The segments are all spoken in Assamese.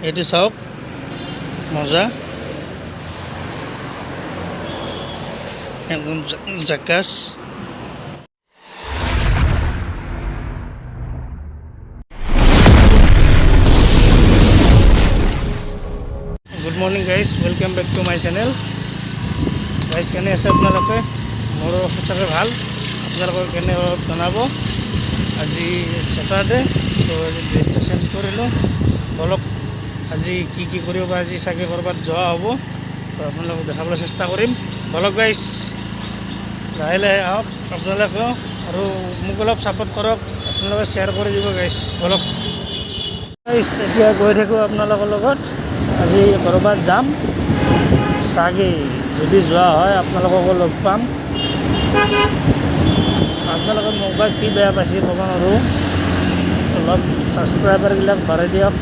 এইটো চাওক মজা একদম জাকাছ। Good morning guys, welcome back to my channel. Guys কেনে আছে আপোনালোকে? মোৰ সঁচাকৈ ভাল। আপোনালোকৰ কেনে অলপ জনাব। আজি ছেটাৰডে, চ' আজি ড্ৰেছটো চেঞ্জ কৰিলোঁ। অলপ আজি কি কৰিব বা আজি চাগে ক'ৰবাত যোৱা হ'ব, চ' আপোনালোকক দেখাবলৈ চেষ্টা কৰিম। বলক গাইজ, লাহে লাহে আহক আপোনালোকেও, আৰু মোক অলপ ছাপোৰ্ট কৰক, আপোনালোকে শ্বেয়াৰ কৰি দিব গাইজ। বলক গাইজ, এতিয়া গৈ থাকোঁ আপোনালোকৰ লগত। আজি ক'ৰবাত যাম চাগে, যদি যোৱা হয় আপোনালোককো লগ পাম। আপোনালোকে মোক বা কি বেয়া পাইছে ক'ব নোৱাৰোঁ, অলপ ছাবস্ক্ৰাইবাৰবিলাক বাঢ়াই দিয়ক।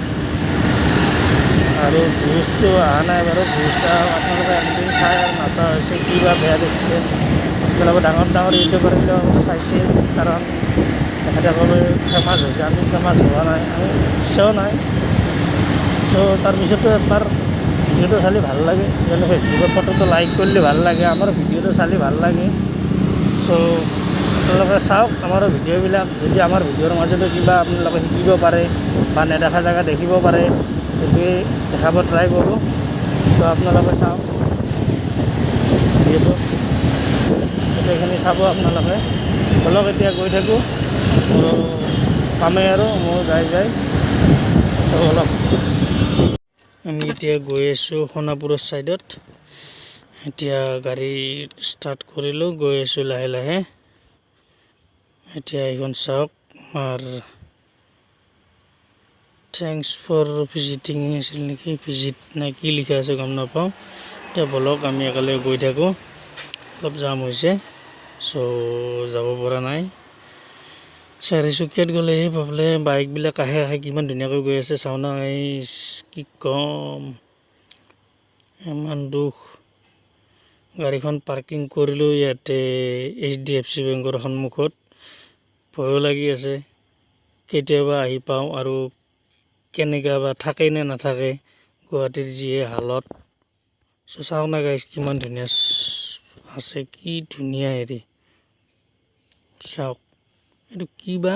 আৰু ভিউজটো অহা নাই বাৰু, ভিউজটো আপোনালোকে একদিন চাই আৰু নাচা হৈছে, কি বা বেয়া দেখিছে। আপোনালোকে ডাঙৰ ডাঙৰ ইউটিউবাৰবিলাক চাইছে, কাৰণ তেখেতসকলে ফেমাছ হৈছে, আমি ফেমাছ হোৱা নাই, আমি ইচ্ছাও নাই। চ' তাৰপিছতো এবাৰ ভিডিঅ'টো চালি ভাল লাগে, যেনে ফেচবুকৰ ফটোটো লাইক কৰিলে ভাল লাগে, আমাৰ ভিডিঅ'টো চালি ভাল লাগে। চ' আপোনালোকে চাওক আমাৰ ভিডিঅ'বিলাক, যদি আমাৰ ভিডিঅ'ৰ মাজতে কিবা আপোনালোকে শিকিব পাৰে বা নেদেখা জেগা দেখিব পাৰে, সেইটোৱে দেখাব ট্ৰাই কৰোঁ। চ' আপোনালোকে চাওক ভিডিঅ'টো, গোটেইখিনি চাব আপোনালোকে। অলপ এতিয়া গৈ থাকোঁ, মোৰ কামেই আৰু মোৰ যাই অলপ। আমি এতিয়া গৈ আছোঁ সোণাপুৰৰ ছাইডত। এতিয়া গাড়ী ষ্টাৰ্ট কৰিলোঁ, গৈ আছোঁ লাহে লাহে। এতিয়া এইখন চাওক, আৰু থেংকছ ফৰ ভিজিটিং আছিল নেকি, ভিজিট নে কি লিখা আছে গম নাপাওঁ। এতিয়া বলক আমি একেলগে গৈ থাকোঁ। অলপ জাম হৈছে, চ' যাব পৰা নাই। চাৰিচুকীয়াত গ'লে পাবলে বাইকবিলাক আহে কিমান ধুনীয়াকৈ গৈ আছে, চাওঁ না। এই কি ক'ম, ইমান দুখ। গাড়ীখন পাৰ্কিং কৰিলোঁ ইয়াতে HDFC বেংকৰ সন্মুখত। ভয়ো লাগি আছে, কেতিয়াবা আহি পাওঁ আৰু কেনেকুৱা বা থাকে নে নাথাকে, গুৱাহাটীৰ যিহে হালত। চ' চাওঁ না গাইজ, কিমান ধুনীয়া আছে, কি ধুনীয়া হেৰি। চাওক এইটো কি বা,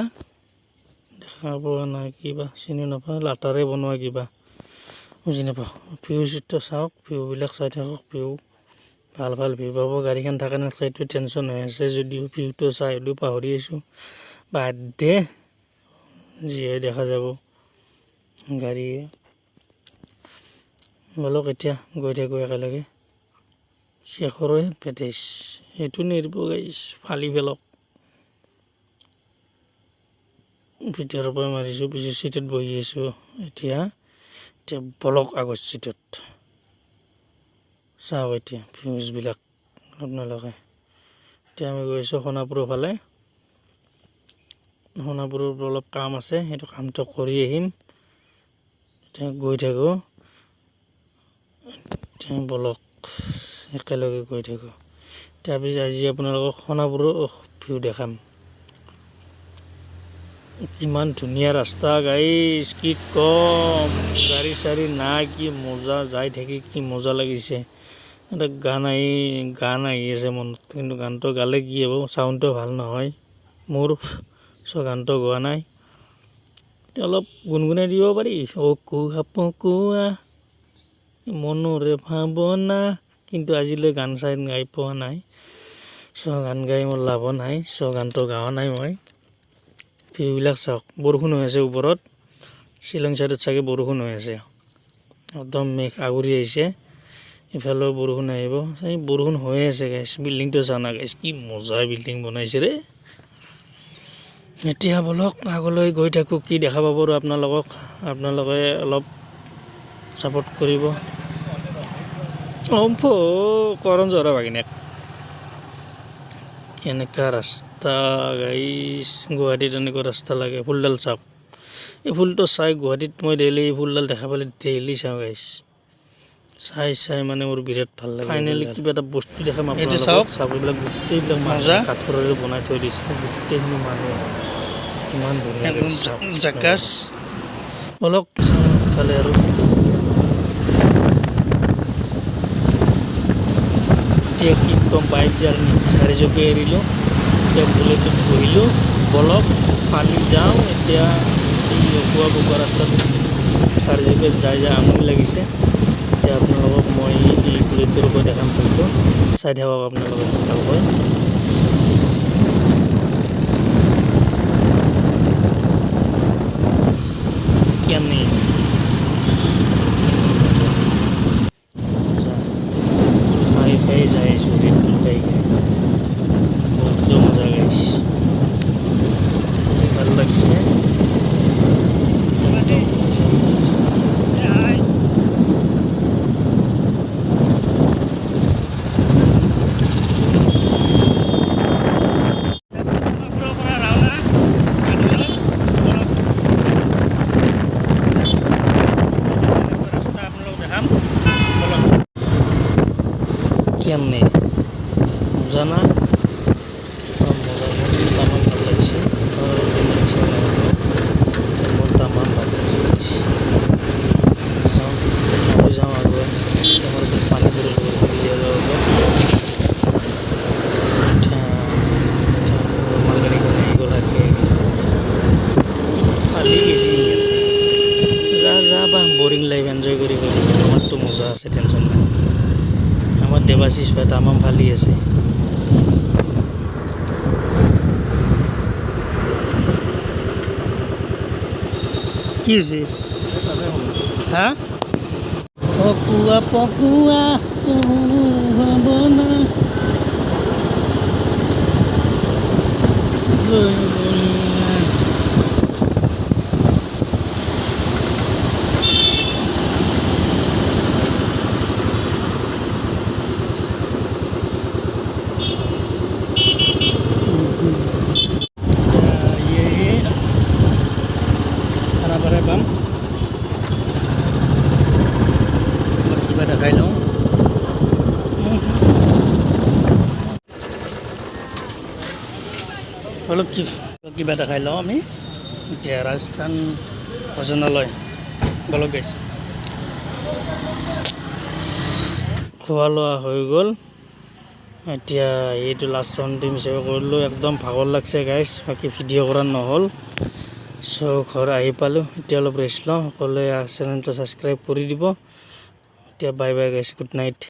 দেখা পোৱা নাই, কিবা চিনি নাপাওঁ, লাটাৰে বনোৱা কিবা, বুজি নাপাওঁ। ভিউজটো চাওক, ভিউবিলাক চাই থাকক, ভিউ ভাল ভাল ভিউ পাব। গাড়ীখন থাকে না চাইটো টেনশ্যন হৈ আছে, যদিও ভিউটো চাই হ'লেও পাহৰি আছোঁ। বাদ দে, যিহে দেখা যাব গাড়ী। বলক এতিয়া গৈ থাকোঁ একেলগে। শেষৰে ভেটেছ সেইটো নিৰ্ব গাইছ, ফালি পেলক। ভিতৰৰ পৰা মাৰিছোঁ, পিছৰ চিটত বহি আছোঁ। এতিয়া বলক আগৰ চিটত চাওক এতিয়া ভিউজবিলাক আপোনালোকে। এতিয়া আমি গৈ আছোঁ সোণাপুৰৰ ফালে। সোণাপুৰৰ অলপ কাম আছে, সেইটো কামটো কৰি আহিম। এতিয়া গৈ থাকোঁ, এতিয়া বলক একেলগে গৈ থাকোঁ। তাৰপিছত আজি আপোনালোকক সোণাপুৰৰ ভিউ দেখাম। কিমান ধুনীয়া ৰাস্তা গাইজ, কি কম, গাড়ী চাড়ী নাই, কি মজা, যাই থাকি কি মজা লাগিছে। এটা গান আহি আছে মনত, কিন্তু গানটো গালে কি হ'ব, চাউণ্ডটো ভাল নহয় মোৰ, চ' গানটো গোৱা নাই। অলপ গুণগুণাই দিব পাৰি। কুহা পকুৱা মনৰে ভাৱনা, কিন্তু আজিলৈ গান চাই গাই পোৱা নাই। চ' গান গাই মোৰ লাভ নাই, চ' গানটো গাৱা নাই মই। ভিউবিলাক চাওক, বৰষুণ হৈ আছে ওপৰত, শ্বিলং চাইডত চাগে বৰষুণ হৈ আছে, একদম মেঘ আগুৰি আহিছে। ইফালেও বৰষুণ আহিব, এই বৰষুণ হৈয়ে আছে গাইছ। বিল্ডিংটো চানা গাইছ, কি মজা বিল্ডিং বনাইছে ৰে। এতিয়া বলক আগলৈ গৈ থাকোঁ, কি দেখা পাব আৰু আপোনালোকে অলপ ছাপোৰ্ট কৰিব। কৰণ জহৰা ভাগিনেক এনেকুৱা ৰাস্তা গাইছ, গুৱাহাটীত এনেকুৱা ৰাস্তা লাগে। ফুলডাল চাওক, এই ফুলটো চাই গুৱাহাটীত মই ডেইলি এই ফুলডাল দেখা পালে ডেইলি চাওঁ গাইছ। চাই মানে মোৰ বিৰাট ভাল লাগে। ফাইনেলি কিবা এটা বস্তু দেখাম আপোনালোকক, চাওক এইবিলাক গোটেইবিলাক মজা কাঠৰেৰে বনাই থৈ দিছে, গোটেইখিনি মানুহ ইমান ধুনীয়া জাকাছ। অলপ ইফালে আৰু এতিয়া কি ক'ম, বাইক জাৰ্ণি 4 চকীয়া এৰিলোঁ, এতিয়া বুলেটত বহিলোঁ, বলক পালি যাওঁ। এতিয়া এই অকোৱা বোকা ৰাস্তাত 4 চকীয়াত যাই আমনি লাগিছে। এতিয়া আপোনালোকক মই এই বুলেটৰ ওপৰত দেখাম, ভালকৈ চাই থাকক আপোনালোকে ভালকৈ। কেনে খাই খাই যাই আছোঁ, ৰেড বুল খাই বহুত মজা গাইছে, ভাল লাগছে। কেনে মজা না, মজা মোৰ তামাম ভাল লাগিছে, মোৰ তামাম ভাল লাগিছে। যাওঁ আৰু আমাৰ পানী পৰিব মালগাড়ীখন আহি গ'ল, পালি গেছি যা বা বৰিং লাইফ এনজয় কৰি গ'ল। আমাৰতো মজা আছে, টেনশ্যন নাই। আমার দেবাশিস ভাই তামাম ফালি আছে। কি হৈছে হা? পকুয়া পকুয়া ভাবনা পাম কিবা দেখাই লওঁ। অলপ কিবা দেখাই লওঁ আমি এতিয়া ৰাজস্থান ভোজনালয় বলক গাইছে। খোৱা লোৱা হৈ গ'ল, এতিয়া এইটো লাষ্ট অন্তিম হিচাপে কৰিলোঁ। একদম ভাগৰ লাগছে গাইছ, বাকী ভিডিঅ' কৰা নহ'ল। চ' ঘৰ আহি পালোঁ, এতিয়া অলপ ৰেষ্ট লওঁ। সকলোৱে চেনেলটো ছাবস্ক্ৰাইব কৰি দিব। এতিয়া বাই বাই গাইছ, গুড নাইট।